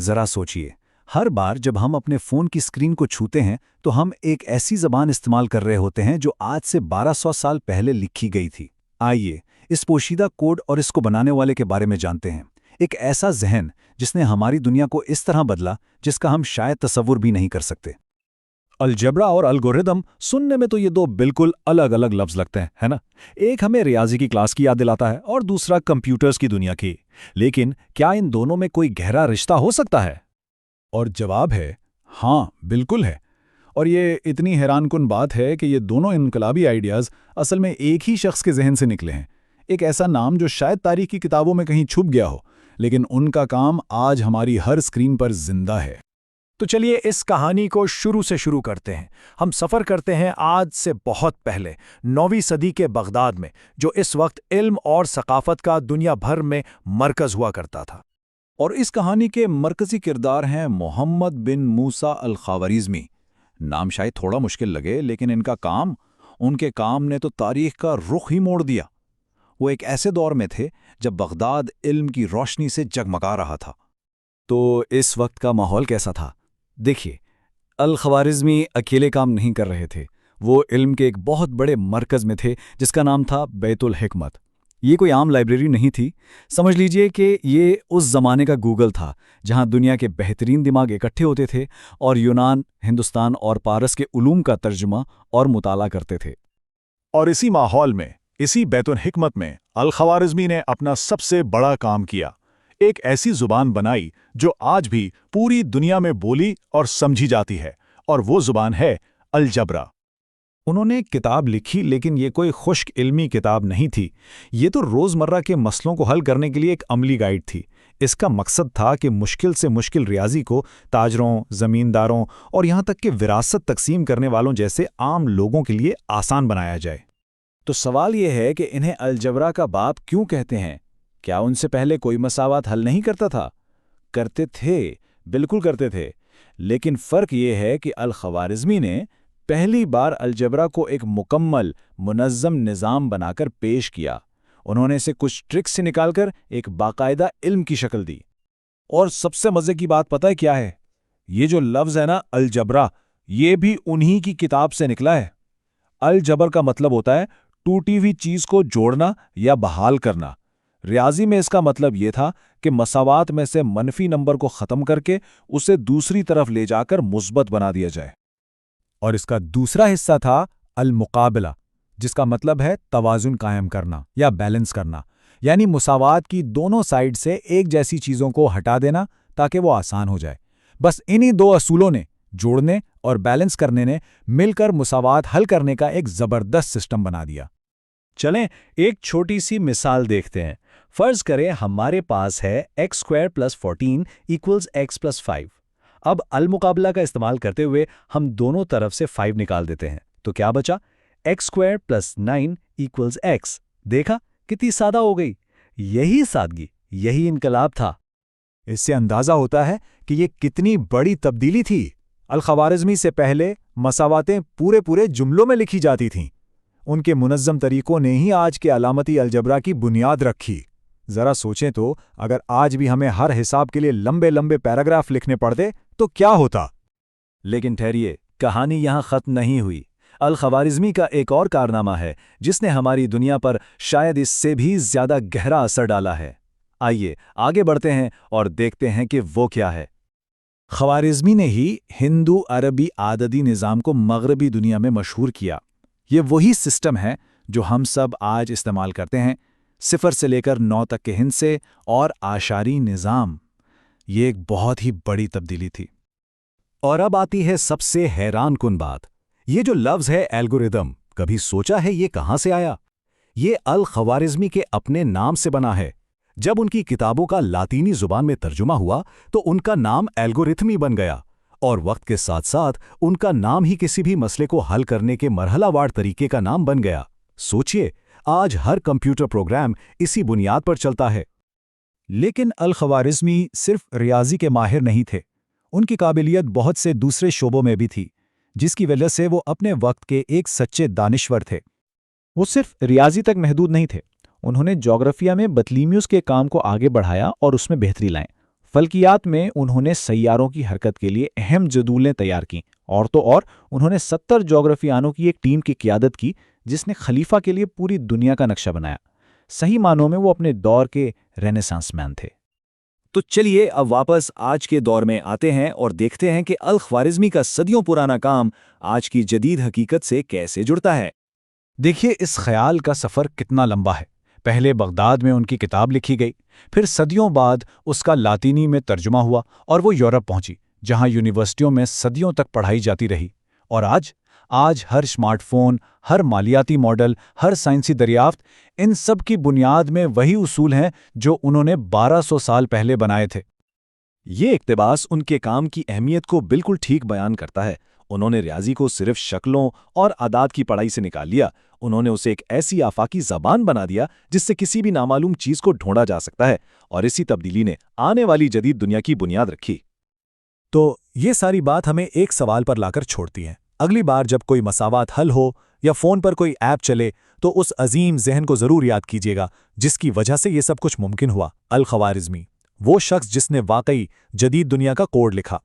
ذرا سوچئے، ہر بار جب ہم اپنے فون کی اسکرین کو چھوتے ہیں تو ہم ایک ایسی زبان استعمال کر رہے ہوتے ہیں جو آج سے 1200 سال پہلے لکھی گئی تھی۔ آئیے اس پوشیدہ کوڈ اور اس کو بنانے والے کے بارے میں جانتے ہیں۔ ایک ایسا ذہن جس نے ہماری دنیا کو اس طرح بدلا جس کا ہم شاید تصور بھی نہیں کر سکتے۔ الجبرا اور الگوریدم سننے میں تو یہ دو بالکل الگ الگ لفظ لگتے ہیں، ہے نا؟ ایک ہمیں ریاضی کی کلاس کی یاد دلاتا ہے اور دوسرا کمپیوٹرز کی دنیا کی۔ لیکن کیا ان دونوں میں کوئی گہرا رشتہ ہو سکتا ہے؟ اور جواب ہے ہاں، بالکل ہے۔ اور یہ اتنی حیران کن بات ہے کہ یہ دونوں انقلابی آئیڈیاز اصل میں ایک ہی شخص کے ذہن سے نکلے ہیں۔ ایک ایسا نام جو شاید تاریخ کی کتابوں میں کہیں چھپ گیا ہو، لیکن ان کا کام آج ہماری ہر اسکرین پر زندہ ہے۔ تو چلیے اس کہانی کو شروع سے شروع کرتے ہیں۔ ہم سفر کرتے ہیں آج سے بہت پہلے، 9ویں صدی کے بغداد میں، جو اس وقت علم اور ثقافت کا دنیا بھر میں مرکز ہوا کرتا تھا۔ اور اس کہانی کے مرکزی کردار ہیں محمد بن موسیٰ الخوارزمی۔ نام شاید تھوڑا مشکل لگے، لیکن ان کے کام نے تو تاریخ کا رخ ہی موڑ دیا۔ وہ ایک ایسے دور میں تھے جب بغداد علم کی روشنی سے جگمگا رہا تھا۔ تو اس وقت کا ماحول کیسا تھا؟ دیکھیے، الخوارزمی اکیلے کام نہیں کر رہے تھے۔ وہ علم کے ایک بہت بڑے مرکز میں تھے جس کا نام تھا بیت الحکمت۔ یہ کوئی عام لائبریری نہیں تھی، سمجھ لیجئے کہ یہ اس زمانے کا گوگل تھا جہاں دنیا کے بہترین دماغ اکٹھے ہوتے تھے اور یونان، ہندوستان اور پارس کے علوم کا ترجمہ اور مطالعہ کرتے تھے۔ اور اسی ماحول میں، اسی بیت الحکمت میں، الخوارزمی نے اپنا سب سے بڑا کام کیا۔ ایک ایسی زبان بنائی جو آج بھی پوری دنیا میں بولی اور سمجھی جاتی ہے، اور وہ زبان ہے الجبرا۔ انہوں نے کتاب لکھی، لیکن یہ کوئی خشک علمی کتاب نہیں تھی۔ یہ تو روزمرہ کے مسئلوں کو حل کرنے کے لیے ایک عملی گائیڈ تھی۔ اس کا مقصد تھا کہ مشکل سے مشکل ریاضی کو تاجروں، زمینداروں اور یہاں تک کہ وراثت تقسیم کرنے والوں جیسے عام لوگوں کے لیے آسان بنایا جائے۔ تو سوال یہ ہے کہ انہیں الجبرا کا باپ کیوں کہتے ہیں؟ کیا ان سے پہلے کوئی مساوات حل نہیں کرتا تھا؟ کرتے تھے، بالکل کرتے تھے، لیکن فرق یہ ہے کہ الخوارزمی نے پہلی بار الجبرا کو ایک مکمل، منظم نظام بنا کر پیش کیا۔ انہوں نے اسے کچھ ٹرکس سے نکال کر ایک باقاعدہ علم کی شکل دی۔ اور سب سے مزے کی بات پتہ ہے کیا ہے؟ یہ جو لفظ ہے نا الجبرا، یہ بھی انہی کی کتاب سے نکلا ہے۔ الجبر کا مطلب ہوتا ہے ٹوٹی ہوئی چیز کو جوڑنا یا بحال کرنا۔ ریاضی میں اس کا مطلب یہ تھا کہ مساوات میں سے منفی نمبر کو ختم کر کے اسے دوسری طرف لے جا کر مثبت بنا دیا جائے۔ اور اس کا دوسرا حصہ تھا المقابلہ، جس کا مطلب ہے توازن قائم کرنا یا بیلنس کرنا، یعنی مساوات کی دونوں سائیڈ سے ایک جیسی چیزوں کو ہٹا دینا تاکہ وہ آسان ہو جائے۔ بس انہی دو اصولوں نے، جوڑنے اور بیلنس کرنے نے، مل کر مساوات حل کرنے کا ایک زبردست سسٹم بنا دیا۔ چلیں ایک چھوٹی سی مثال دیکھتے ہیں۔ فرض کریں ہمارے پاس ہے x² + 14 = x + 5۔ اب المقابلہ کا استعمال کرتے ہوئے ہم دونوں طرف سے 5 نکال دیتے ہیں، تو کیا بچا؟ x² + 9 = x۔ دیکھا کتنی سادہ ہو گئی؟ یہی سادگی، یہی انقلاب تھا۔ اس سے اندازہ ہوتا ہے کہ یہ کتنی بڑی تبدیلی تھی۔ الخوارزمی سے پہلے مساواتیں پورے جملوں میں لکھی جاتی تھیں۔ ان کے منظم طریقوں نے ہی آج کے علامتی الجبرا کی بنیاد رکھی۔ ذرا سوچیں تو، اگر آج بھی ہمیں ہر حساب کے لیے لمبے پیراگراف لکھنے پڑتے تو کیا ہوتا؟ لیکن ٹھہریے، کہانی یہاں ختم نہیں ہوئی۔ الخوارزمی کا ایک اور کارنامہ ہے جس نے ہماری دنیا پر شاید اس سے بھی زیادہ گہرا اثر ڈالا ہے۔ آئیے آگے بڑھتے ہیں اور دیکھتے ہیں کہ وہ کیا ہے۔ خوارزمی نے ہی ہندو عربی عددی نظام کو مغربی دنیا میں مشہور کیا۔ یہ وہی سسٹم ہے جو ہم سب آج استعمال کرتے ہیں، 0 سے لے کر 9 تک کے ہندسے اور اعشاری نظام۔ یہ ایک بہت ہی بڑی تبدیلی تھی۔ اور اب آتی ہے سب سے حیران کن بات۔ یہ جو لفظ ہے الگوریدم، کبھی سوچا ہے یہ کہاں سے آیا؟ یہ الخوارزمی کے اپنے نام سے بنا ہے۔ جب ان کی کتابوں کا لاطینی زبان میں ترجمہ ہوا تو ان کا نام الگورتھمی بن گیا، اور وقت کے ساتھ ساتھ ان کا نام ہی کسی بھی مسئلے کو حل کرنے کے مرحلہ وار طریقے کا نام بن گیا۔ سوچئے، آج ہر کمپیوٹر پروگرام اسی بنیاد پر چلتا ہے۔ لیکن الخوارزمی صرف ریاضی کے ماہر نہیں تھے، ان کی قابلیت بہت سے دوسرے شعبوں میں بھی تھی، جس کی وجہ سے وہ اپنے وقت کے ایک سچے دانشور تھے۔ وہ صرف ریاضی تک محدود نہیں تھے، انہوں نے جغرافیہ میں بطلیمیوس کے کام کو آگے بڑھایا اور اس میں بہتری لائیں۔ فلکیات میں انہوں نے سیاروں کی حرکت کے لیے اہم جدولیں تیار کیں، اور تو اور انہوں نے 70 جغرافیانوں کی ایک ٹیم کی قیادت کی جس نے خلیفہ کے لیے پوری دنیا کا نقشہ بنایا۔ صحیح معنوں میں وہ اپنے دور کے رینیسانس مین تھے۔ تو چلیے اب واپس آج کے دور میں آتے ہیں اور دیکھتے ہیں کہ الخوارزمی کا صدیوں پرانا کام آج کی جدید حقیقت سے کیسے جڑتا ہے۔ دیکھیے اس خیال کا سفر کتنا لمبا ہے۔ پہلے بغداد میں ان کی کتاب لکھی گئی، پھر صدیوں بعد اس کا لاطینی میں ترجمہ ہوا اور وہ یورپ پہنچی، جہاں یونیورسٹیوں میں صدیوں تک پڑھائی جاتی رہی۔ اور آج ہر اسمارٹ فون، ہر مالیاتی ماڈل، ہر سائنسی دریافت، ان سب کی بنیاد میں وہی اصول ہیں جو انہوں نے 1200 سال پہلے بنائے تھے۔ یہ اقتباس ان کے کام کی اہمیت کو بالکل ٹھیک بیان کرتا ہے۔ انہوں نے ریاضی کو صرف شکلوں اور اعداد کی پڑھائی سے نکال لیا، انہوں نے اسے ایک ایسی آفاقی زبان بنا دیا جس سے کسی بھی نامعلوم چیز کو ڈھونڈا جا سکتا ہے، اور اسی تبدیلی نے آنے والی جدید دنیا کی بنیاد رکھی۔ تو یہ ساری بات ہمیں ایک سوال پر لا کر چھوڑتی ہے۔ اگلی بار جب کوئی مساوات حل ہو یا فون پر کوئی ایپ چلے تو اس عظیم ذہن کو ضرور یاد کیجیے گا جس کی وجہ سے یہ سب کچھ ممکن ہوا، الخوارزمی، وہ شخص جس نے واقعی جدید دنیا کا کوڈ لکھا۔